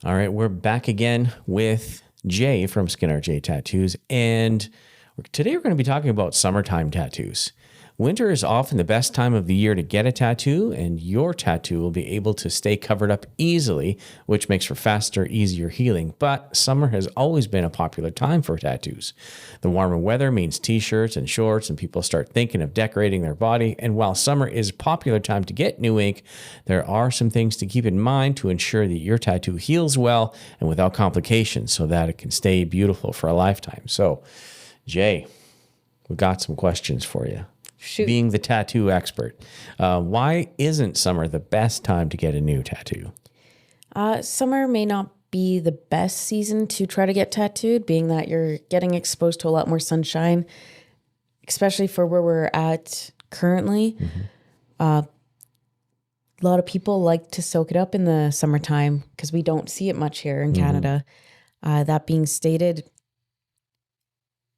All right, we're back again with Jay from SkinArtJ Tattoos, and today we're going to be talking about summertime tattoos. Winter is often the best time of the year to get a tattoo, and your tattoo will be able to stay covered up easily, which makes for faster, easier healing. But summer has always been a popular time for tattoos. The warmer weather means t-shirts and shorts, and people start thinking of decorating their body. And while summer is a popular time to get new ink, there are some things to keep in mind to ensure that your tattoo heals well and without complications so that it can stay beautiful for a lifetime. So, Jay, we've got some questions for you. Shoot. Being the tattoo expert, why isn't summer the best time to get a new tattoo? Summer may not be the best season to try to get tattooed, being that you're getting exposed to a lot more sunshine, especially for where we're at currently. A lot of people like to soak it up in the summertime because we don't see it much here in Canada. That being stated,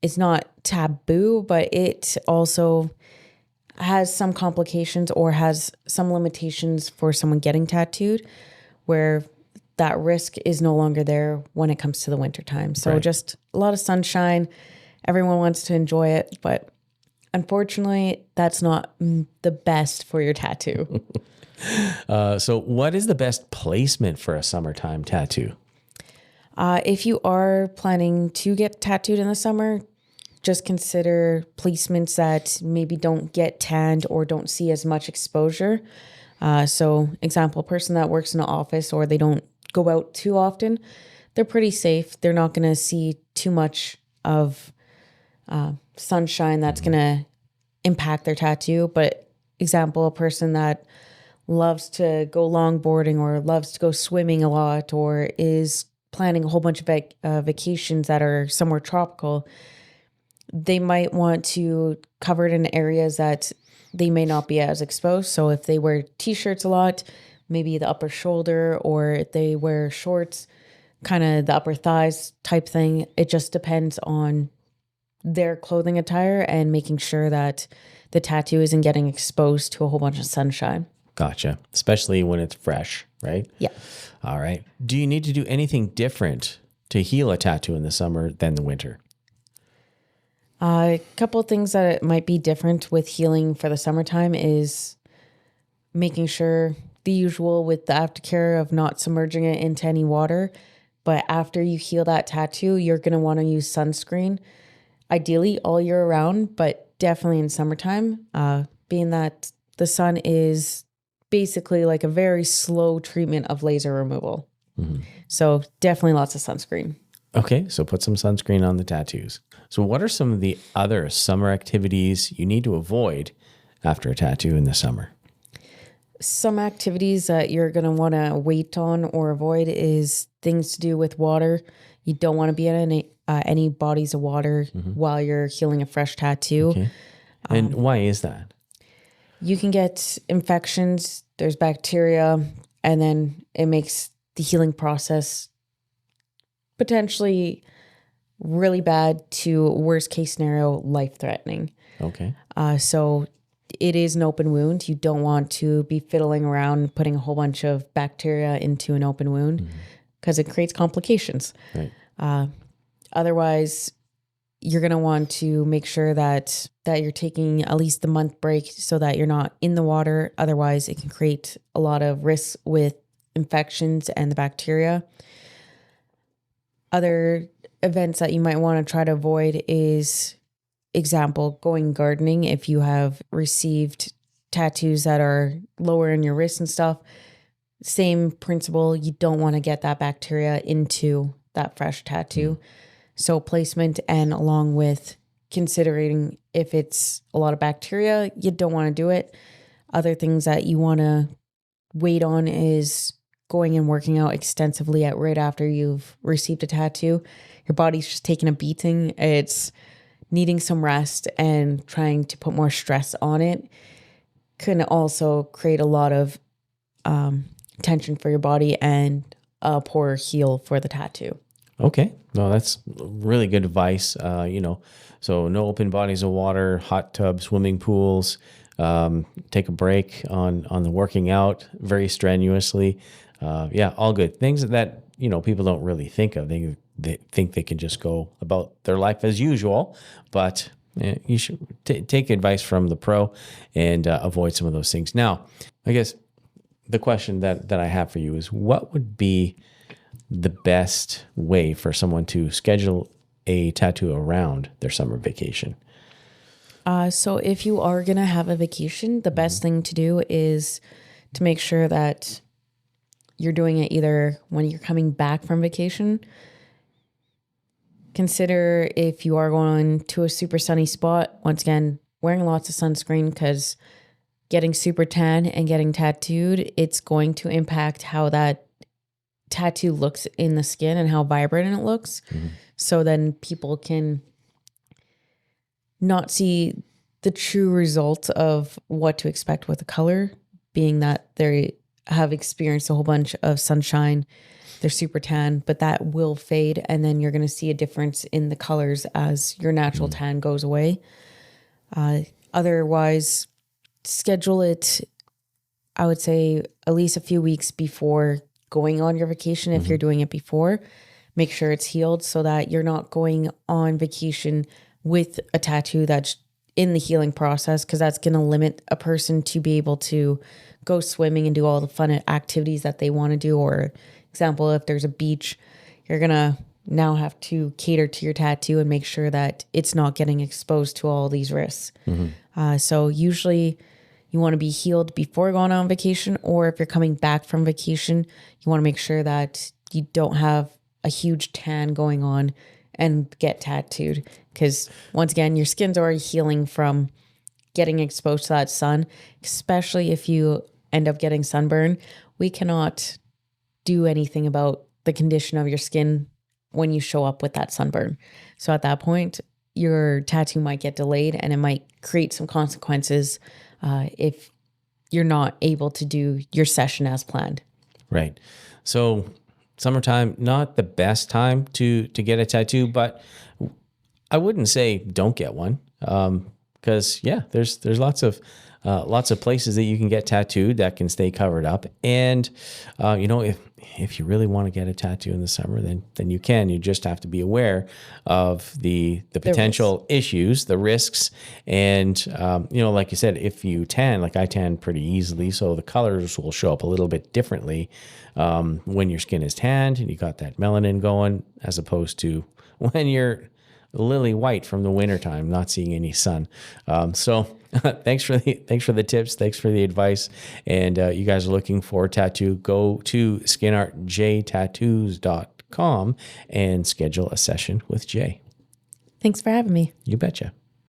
it's not taboo, but it also has some complications or has some limitations for someone getting tattooed where that risk is no longer there when it comes to the wintertime. So just a lot of sunshine. Everyone wants to enjoy it, but unfortunately, that's not the best for your tattoo. So what is the best placement for a summertime tattoo? If you are planning to get tattooed in the summer, just consider placements that maybe don't get tanned or don't see as much exposure. So example, a person that works in an office or they don't go out too often, they're pretty safe. They're not going to see too much of sunshine that's going to impact their tattoo. But example, a person that loves to go longboarding or loves to go swimming a lot or is planning a whole bunch of vacations that are somewhere tropical, they might want to cover it in areas that they may not be as exposed. So if they wear t-shirts a lot, maybe the upper shoulder, or if they wear shorts, kind of the upper thighs type thing. It just depends on their clothing attire and making sure that the tattoo isn't getting exposed to a whole bunch of sunshine. Gotcha. Especially when it's fresh, right? Yeah. All right. Do you need to do anything different to heal a tattoo in the summer than the winter? A couple of things that might be different with healing for the summertime is making sure the usual with the aftercare of not submerging it into any water. But after you heal that tattoo, you're going to want to use sunscreen, ideally all year around, but definitely in summertime, being that the sun is basically like a very slow treatment of laser removal. So definitely lots of sunscreen. Okay, so put some sunscreen on the tattoos. So what are some of the other summer activities you need to avoid after a tattoo in the summer? Some activities that you're going to want to wait on or avoid is things to do with water. You don't want to be in any bodies of water while you're healing a fresh tattoo. Okay. And why is that? You can get infections, there's bacteria, and then it makes the healing process potentially really bad to worst case scenario, life-threatening. Okay. So it is an open wound. You don't want to be fiddling around putting a whole bunch of bacteria into an open wound because it creates complications. Right. Otherwise, you're going to want to make sure that you're taking at least the month break so that you're not in the water. Otherwise, it can create a lot of risks with infections and the bacteria. Other events that you might want to try to avoid is, example, going gardening. If you have received tattoos that are lower in your wrists and stuff, same principle. You don't want to get that bacteria into that fresh tattoo. So placement, and along with considering if it's a lot of bacteria, you don't want to do it. Other things that you want to wait on is going and working out extensively right after you've received a tattoo. Your body's just taking a beating. It's needing some rest, and trying to put more stress on it can also create a lot of tension for your body and a poor heal for the tattoo. Okay. No, that's really good advice. So no open bodies of water, hot tubs, swimming pools, take a break on the working out very strenuously. All good things that people don't really think of. They think they can just go about their life as usual, but you should take advice from the pro and avoid some of those things. Now, I guess the question that I have for you is, what would be the best way for someone to schedule a tattoo around their summer vacation? So if you are going to have a vacation, the best thing to do is to make sure that you're doing it either when you're coming back from vacation. Consider if you are going to a super sunny spot, once again, wearing lots of sunscreen, because getting super tan and getting tattooed, it's going to impact how that tattoo looks in the skin and how vibrant it looks. So then people can not see the true result of what to expect with the color, being that they have experienced a whole bunch of sunshine, they're super tan, but that will fade, and then you're going to see a difference in the colors as your natural tan goes away. Otherwise, schedule it, I would say, at least a few weeks before going on your vacation. If you're doing it before, make sure it's healed so that you're not going on vacation with a tattoo that's in the healing process, because that's going to limit a person to be able to go swimming and do all the fun activities that they want to do. Or example, if there's a beach, you're going to now have to cater to your tattoo and make sure that it's not getting exposed to all these risks. So usually you want to be healed before going on vacation, or if you're coming back from vacation, you want to make sure that you don't have a huge tan going on and get tattooed. Because once again, your skin's already healing from getting exposed to that sun, especially if you end up getting sunburn. We cannot do anything about the condition of your skin when you show up with that sunburn. So at that point, your tattoo might get delayed, and it might create some consequences if you're not able to do your session as planned. Right. So summertime, not the best time to get a tattoo, but I wouldn't say don't get one. Because there's lots of places that you can get tattooed that can stay covered up. And if you really want to get a tattoo in the summer, then you can. You just have to be aware of the potential issues, the risks, and like you said, if you tan, like I tan pretty easily, so the colors will show up a little bit differently when your skin is tanned and you got that melanin going, as opposed to when you're lily white from the wintertime, not seeing any sun. So thanks for the tips. Thanks for the advice. And you guys are looking for a tattoo, go to SkinArtJ Tattoos.com and schedule a session with Jay. Thanks for having me. You betcha.